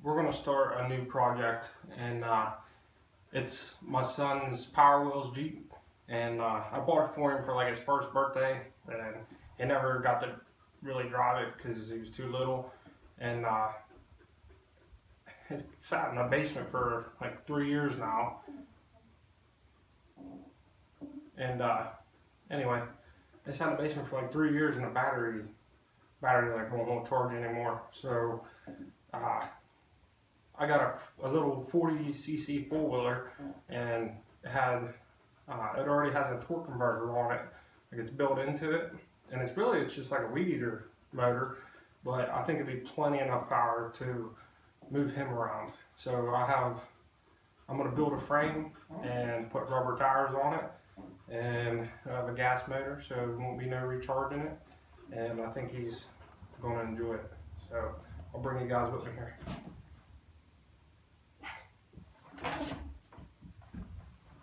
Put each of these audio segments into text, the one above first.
we're gonna start a new project, and it's my son's Power Wheels Jeep, and I bought it for him for like his first birthday, and he never got to really drive it because he was too little, and it's sat in the basement for like 3 years now, and anyway, it's sat in the basement for like 3 years, and the battery like won't charge anymore, so. I got a little 40cc four-wheeler, and it already has a torque converter on it. Like, it's built into it, and it's just like a weed eater motor, but I think it'd be plenty enough power to move him around. So I'm gonna build a frame and put rubber tires on it, and I have a gas motor, so there won't be no recharging it, and I think he's gonna enjoy it. So I'll bring you guys with me here.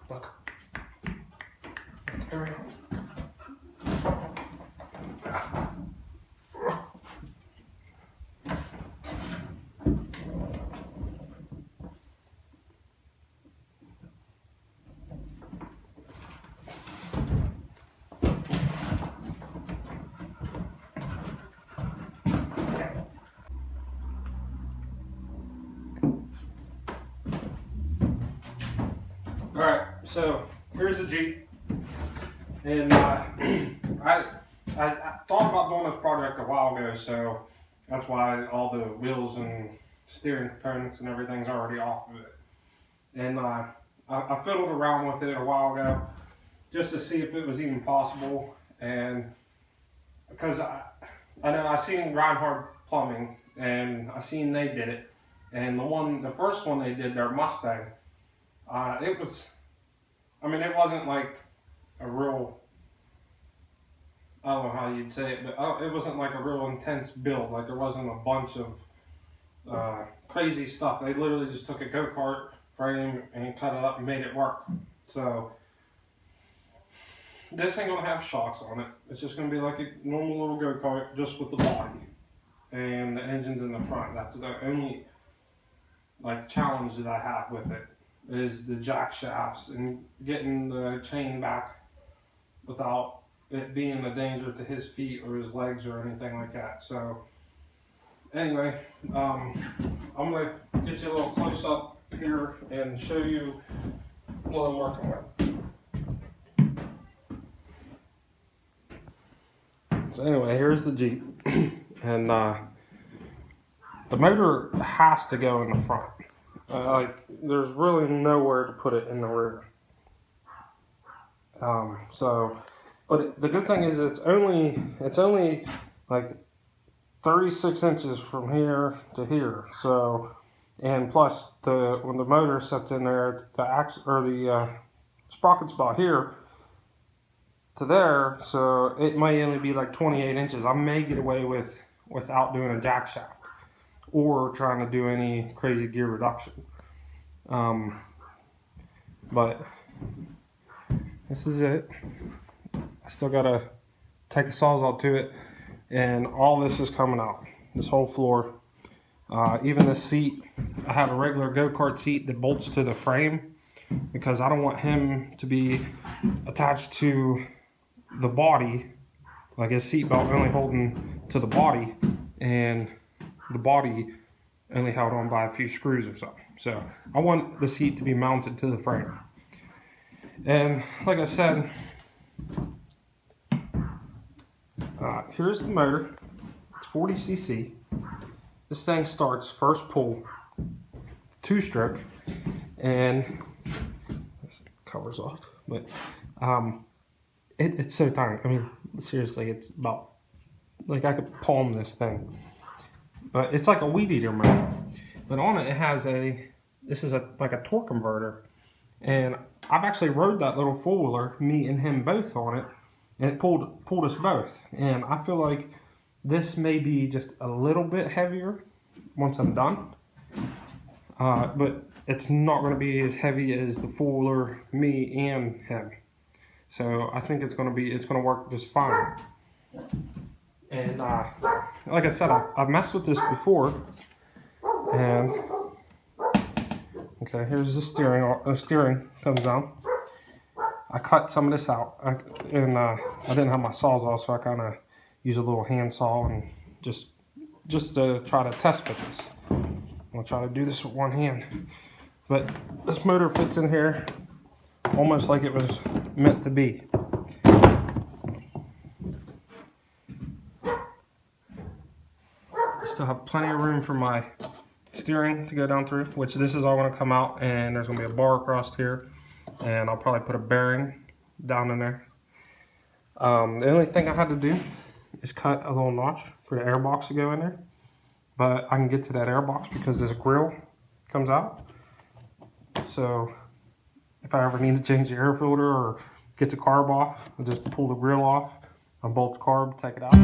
Look. Hurry up. Alright, so here's the Jeep, and I thought about doing this project a while ago, so that's why all the wheels and steering components and everything's already off of it. And I fiddled around with it a while ago just to see if it was even possible, and because I know I seen Reinhardt Plumbing, and I seen they did it, and the first one they did, their Mustang. It wasn't like a real, I don't know how you'd say it, but it wasn't like a real intense build. Like, there wasn't a bunch of crazy stuff. They literally just took a go-kart frame and cut it up and made it work. So this ain't gonna have shocks on it. It's just gonna be like a normal little go-kart, just with the body and the engine's in the front. That's the only like challenge that I have with it, is the jack shafts and getting the chain back without it being a danger to his feet or his legs or anything like that. So anyway, I'm gonna get you a little close up here and show you what I'm working with. So anyway, here's the Jeep, and the motor has to go in the front. Like, there's really nowhere to put it in the rear. But the good thing is it's only like 36 inches from here to here. So, and plus when the motor sets in there, the sprocket's about here to there. So it might only be like 28 inches. I may get away without doing a jack shaft or trying to do any crazy gear reduction. But this is it. I still gotta take a sawzall to it, and all this is coming out. This whole floor, even this seat. I have a regular go-kart seat that bolts to the frame because I don't want him to be attached to the body, like his seat belt only holding to the body, and the body only held on by a few screws or something. So I want the seat to be mounted to the frame. And like I said, here's the motor. It's 40cc. This thing starts first pull, 2-stroke, and this covers off. But it's so tiny. I mean, seriously, it's about, like, I could palm this thing. But it's like a weed eater motor. But on it, it has like a torque converter. And I've actually rode that little four-wheeler, me and him both on it, and it pulled us both. And I feel like this may be just a little bit heavier once I'm done. But it's not going to be as heavy as the four-wheeler, me and him. So I think it's going to work just fine. And like I said, I've messed with this before, and Okay, here's the steering. The steering comes down. I cut some of this out, I didn't have my saws off, so I kind of use a little hand saw and just to try to test fit this. I'll try to do this with one hand, but this motor fits in here almost like it was meant to be. I still have plenty of room for my steering to go down through, which this is all going to come out, and there's going to be a bar across here, and I'll probably put a bearing down in there. The only thing I had to do is cut a little notch for the air box to go in there, but I can get to that air box because this grill comes out. So if I ever need to change the air filter or get the carb off, I'll just pull the grill off, unbolt the carb, take it out.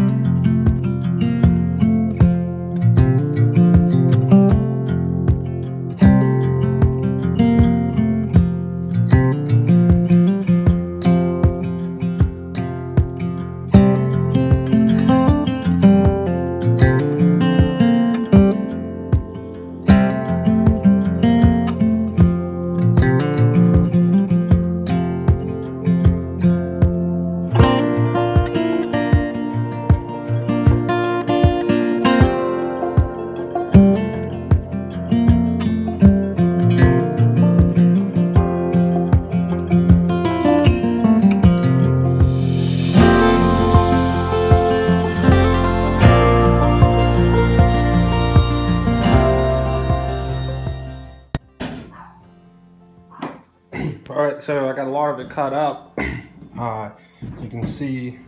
Alright, so I got a lot of it cut up. You can see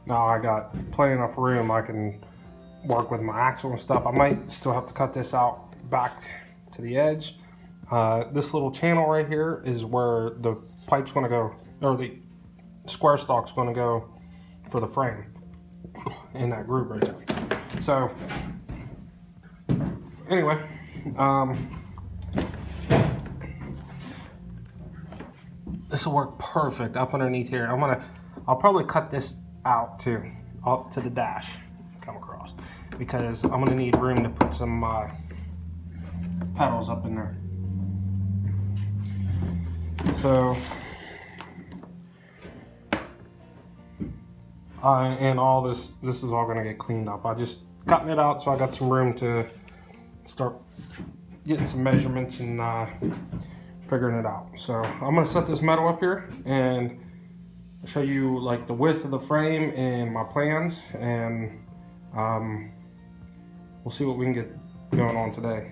now I got plenty enough room I can work with my axle and stuff. I might still have to cut this out back to the edge. This little channel right here is where the pipe's going to go, or the square stock's going to go for the frame in that groove right there. So anyway, this will work perfect up underneath here. I'll probably cut this out too, up to the dash, come across, because I'm gonna need room to put some pedals up in there. So, and all this is all gonna get cleaned up. I just cutting it out so I got some room to start getting some measurements and figuring it out. So I'm gonna set this metal up here and show you like the width of the frame and my plans, and we'll see what we can get going on today.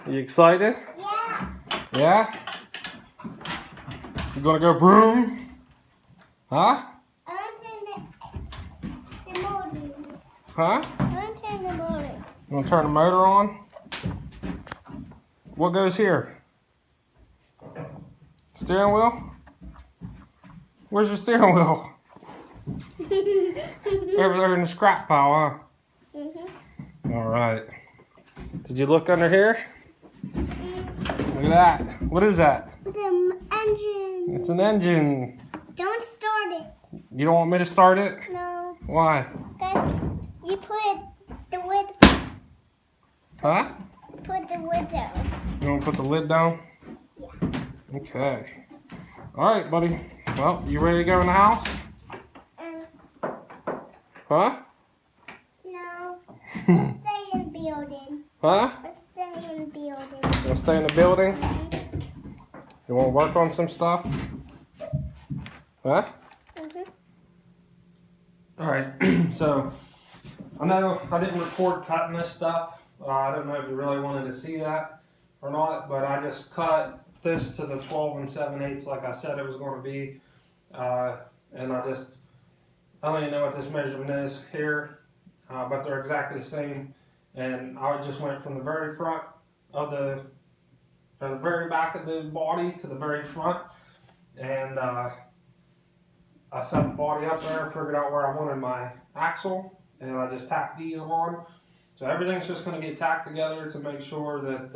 You excited? Yeah. Yeah? You gonna go vroom? Huh? I want to turn the motor. Huh? I want to turn the motor. You wanna turn the motor on? What goes here? Steering wheel? Where's your steering wheel? Over there in the scrap pile, huh? Mm-hmm. Alright. Did you look under here? Look at that. What is that? It's an engine. It's an engine. Don't start it. You don't want me to start it? No. Why? Cause you put the lid. Huh? Put the lid down. You want to put the lid down? Yeah. Okay. Alright, buddy. Well, you ready to go in the house? Huh? No. Let's stay in the building. Huh? Let's stay in the building. You want to stay in the building? Mhm. You want to work on some stuff? Huh? Mhm. Alright, so I know I didn't record cutting this stuff. I don't know if you really wanted to see that or not, but I just cut this to the 12 7/8 like I said it was going to be. And I don't even know what this measurement is here, but they're exactly the same. And I just went from the very front of the very back of the body to the very front, and I set the body up there, figured out where I wanted my axle, and I just tacked these on. So everything's just going to get tacked together to make sure that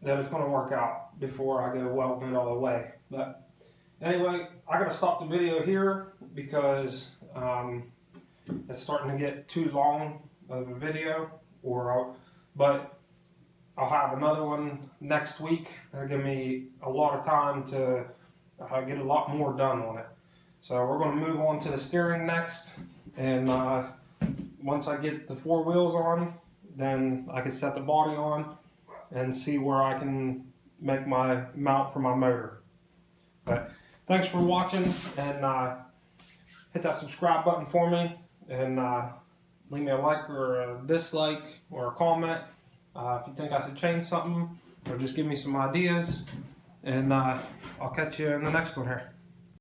that it's going to work out before I go welding it all the way. But anyway, I got to stop the video here because it's starting to get too long of a video. But I'll have another one next week. That'll give me a lot of time to get a lot more done on it. So we're going to move on to the steering next, and once I get the 4 wheels on, then I can set the body on and see where I can make my mount for my motor. But thanks for watching, and hit that subscribe button for me, and leave me a like or a dislike or a comment if you think I should change something, or just give me some ideas, and I'll catch you in the next one here.